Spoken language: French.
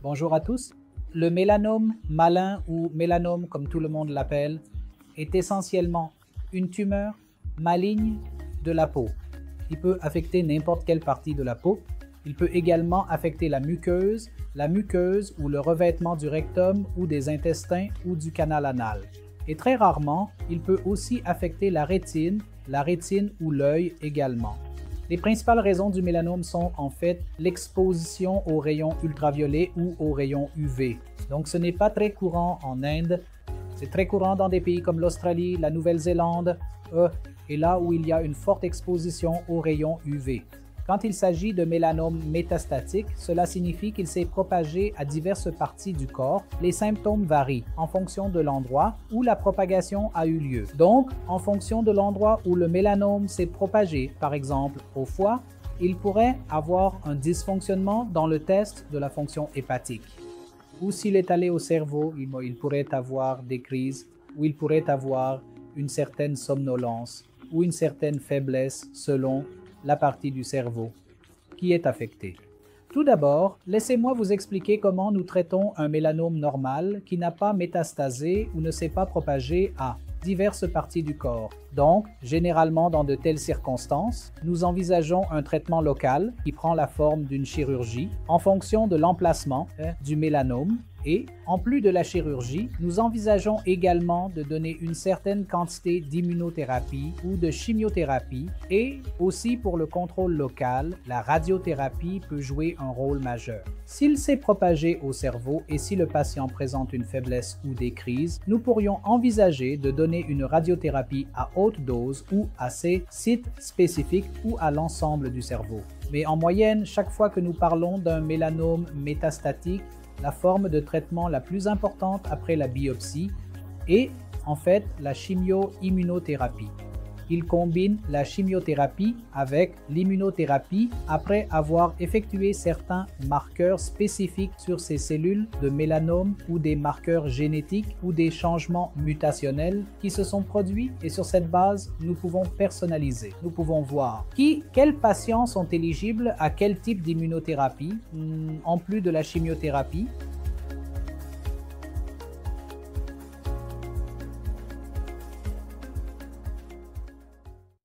Bonjour à tous. Le mélanome malin ou mélanome comme tout le monde l'appelle est essentiellement une tumeur maligne de la peau. Il peut affecter n'importe quelle partie de la peau. Il peut également affecter la muqueuse ou le revêtement du rectum ou des intestins ou du canal anal. Et très rarement, il peut aussi affecter la rétine ou l'œil également. Les principales raisons du mélanome sont en fait l'exposition aux rayons ultraviolets ou aux rayons UV. Donc ce n'est pas très courant en Inde, c'est très courant dans des pays comme l'Australie, la Nouvelle-Zélande et là où il y a une forte exposition aux rayons UV. Quand il s'agit de mélanome métastatique, cela signifie qu'il s'est propagé à diverses parties du corps. Les symptômes varient en fonction de l'endroit où la propagation a eu lieu. Donc, en fonction de l'endroit où le mélanome s'est propagé, par exemple au foie, il pourrait avoir un dysfonctionnement dans le test de la fonction hépatique. Ou s'il est allé au cerveau, il pourrait avoir des crises, ou il pourrait avoir une certaine somnolence, ou une certaine faiblesse selon la partie du cerveau qui est affectée. Tout d'abord, laissez-moi vous expliquer comment nous traitons un mélanome normal qui n'a pas métastasé ou ne s'est pas propagé à diverses parties du corps. Donc, généralement dans de telles circonstances, nous envisageons un traitement local qui prend la forme d'une chirurgie en fonction de l'emplacement du mélanome. Et, en plus de la chirurgie, nous envisageons également de donner une certaine quantité d'immunothérapie ou de chimiothérapie et aussi pour le contrôle local, la radiothérapie peut jouer un rôle majeur. S'il s'est propagé au cerveau et si le patient présente une faiblesse ou des crises, nous pourrions envisager de donner une radiothérapie à haute dose ou à ces sites spécifiques ou à l'ensemble du cerveau. Mais en moyenne, chaque fois que nous parlons d'un mélanome métastatique, la forme de traitement la plus importante après la biopsie est en fait la chimio-immunothérapie. Il combine la chimiothérapie avec l'immunothérapie après avoir effectué certains marqueurs spécifiques sur ces cellules de mélanome ou des marqueurs génétiques ou des changements mutationnels qui se sont produits et sur cette base, nous pouvons personnaliser. Nous pouvons voir quels patients sont éligibles à quel type d'immunothérapie en plus de la chimiothérapie